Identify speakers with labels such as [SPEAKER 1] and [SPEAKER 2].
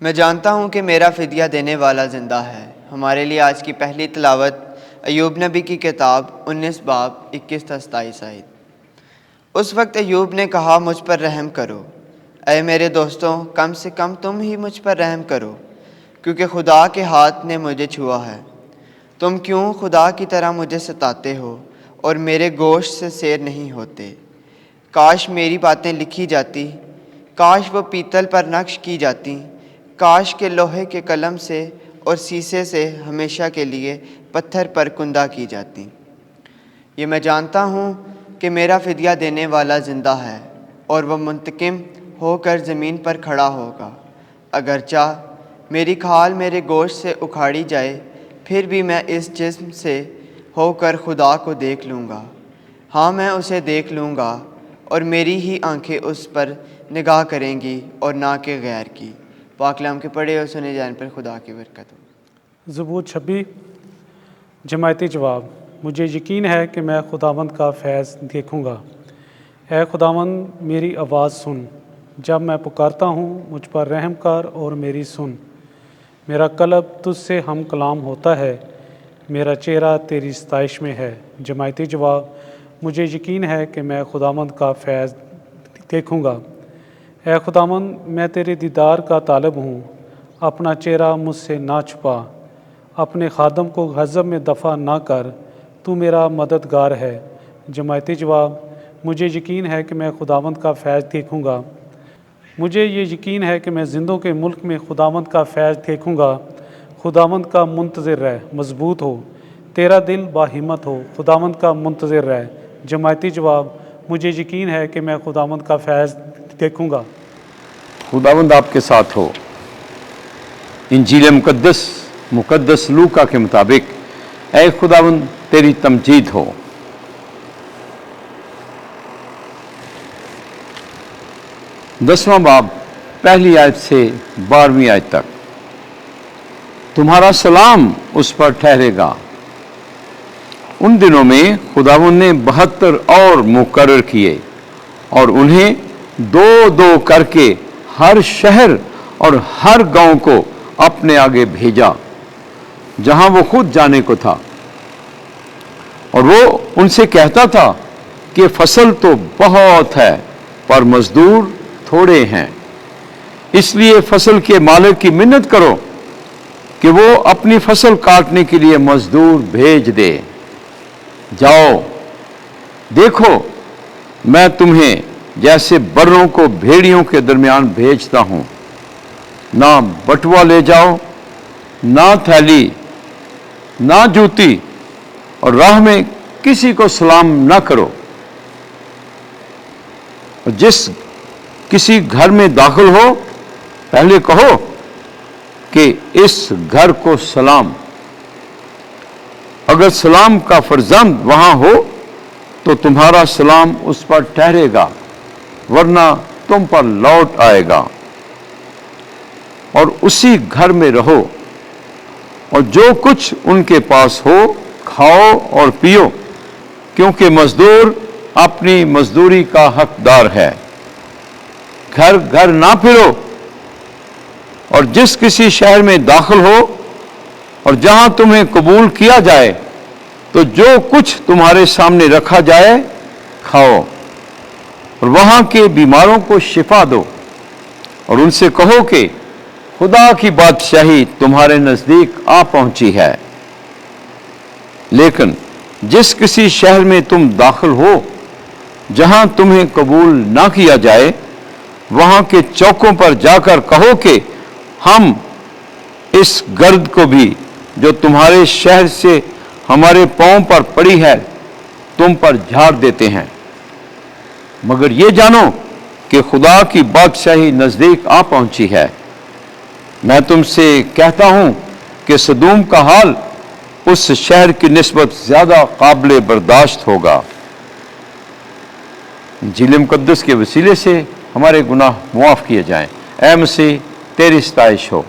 [SPEAKER 1] میں جانتا ہوں کہ میرا فدیہ دینے والا زندہ ہے۔ ہمارے لیے آج کی پہلی تلاوت ایوب نبی کی کتاب 19 باب 21 تا 27 آیت۔ اس وقت ایوب نے کہا، مجھ پر رحم کرو، اے میرے دوستوں، کم سے کم تم ہی مجھ پر رحم کرو، کیونکہ خدا کے ہاتھ نے مجھے چھوا ہے۔ تم کیوں خدا کی طرح مجھے ستاتے ہو اور میرے گوشت سے سیر نہیں ہوتے؟ کاش میری باتیں لکھی جاتی، کاش وہ پیتل پر نقش کی جاتی، کاش کے لوہے کے قلم سے اور سیسے سے ہمیشہ کے لیے پتھر پر کندہ کی جاتی۔ یہ میں جانتا ہوں کہ میرا فدیہ دینے والا زندہ ہے اور وہ منتقم ہو کر زمین پر کھڑا ہوگا۔ اگرچہ میری کھال میرے گوشت سے اکھاڑی جائے، پھر بھی میں اس جسم سے ہو کر خدا کو دیکھ لوں گا۔ ہاں، میں اسے دیکھ لوں گا اور میری ہی آنکھیں اس پر نگاہ کریں گی اور نہ کہ غیر کی۔ پاک کلام کے پڑھے اور سنے جانے پر خدا کی برکت ہو۔
[SPEAKER 2] زبور 26 جماعتی جواب۔ مجھے یقین ہے کہ میں خداوند کا فیض دیکھوں گا۔ اے خداوند، میری آواز سن، جب میں پکارتا ہوں مجھ پر رحم کر اور میری سن۔ میرا قلب تجھ سے ہم کلام ہوتا ہے، میرا چہرہ تیری ستائش میں ہے۔ جماعتی جواب۔ مجھے یقین ہے کہ میں خداوند کا فیض دیکھوں گا۔ اے خداوند، میں تیرے دیدار کا طالب ہوں، اپنا چہرہ مجھ سے نہ چھپا، اپنے خادم کو غضب میں دفع نہ کر، تو میرا مددگار ہے۔ جماعتی جواب۔ مجھے یقین ہے کہ میں خداوند کا فیض دیکھوں گا۔ مجھے یہ یقین ہے کہ میں زندوں کے ملک میں خداوند کا فیض دیکھوں گا۔ خداوند کا منتظر رہ، مضبوط ہو، تیرا دل باہمت ہو، خداوند کا منتظر رہ۔ جماعتی جواب۔ مجھے یقین ہے کہ میں خداوند کا فیض دیکھوں گا۔
[SPEAKER 3] خداوند آپ کے ساتھ ہو۔ انجیل مقدس لوکا کے مطابق اے خداوند تیری تمجید ہو۔ 10واں باب پہلی آیت سے 12ویں آیت تک۔ تمہارا سلام اس پر ٹھہرے گا۔ ان دنوں میں خداوند نے 72 اور مقرر کیے اور انہیں دو دو کر کے ہر شہر اور ہر گاؤں کو اپنے آگے بھیجا جہاں وہ خود جانے کو تھا، اور وہ ان سے کہتا تھا کہ فصل تو بہت ہے پر مزدور تھوڑے ہیں، اس لیے فصل کے مالک کی منت کرو کہ وہ اپنی فصل کاٹنے کے لیے مزدور بھیج دے۔ جاؤ، دیکھو، میں تمہیں جیسے بروں کو بھیڑیوں کے درمیان بھیجتا ہوں۔ نہ بٹوا لے جاؤ، نہ تھیلی، نہ جوتی، اور راہ میں کسی کو سلام نہ کرو۔ اور جس کسی گھر میں داخل ہو، پہلے کہو کہ اس گھر کو سلام۔ اگر سلام کا فرزند وہاں ہو تو تمہارا سلام اس پر ٹھہرے گا، ورنہ تم پر لوٹ آئے گا، اور اسی گھر میں رہو، اور جو کچھ ان کے پاس ہو کھاؤ اور پیو، کیونکہ مزدور اپنی مزدوری کا حقدار ہے۔ گھر گھر نہ پھرو، اور جس کسی شہر میں داخل ہو اور جہاں تمہیں قبول کیا جائے تو جو کچھ تمہارے سامنے رکھا جائے کھاؤ، اور وہاں کے بیماروں کو شفا دو، اور ان سے کہو کہ خدا کی بادشاہی تمہارے نزدیک آ پہنچی ہے۔ لیکن جس کسی شہر میں تم داخل ہو جہاں تمہیں قبول نہ کیا جائے، وہاں کے چوکوں پر جا کر کہو کہ ہم اس گرد کو بھی جو تمہارے شہر سے ہمارے پاؤں پر پڑی ہے تم پر جھاڑ دیتے ہیں، مگر یہ جانو کہ خدا کی بادشاہی نزدیک آ پہنچی ہے۔ میں تم سے کہتا ہوں کہ سدوم کا حال اس شہر کی نسبت زیادہ قابل برداشت ہوگا۔ انجیل مقدس کے وسیلے سے ہمارے گناہ معاف کیے جائیں۔ اے مسیح، تیری ستائش ہو۔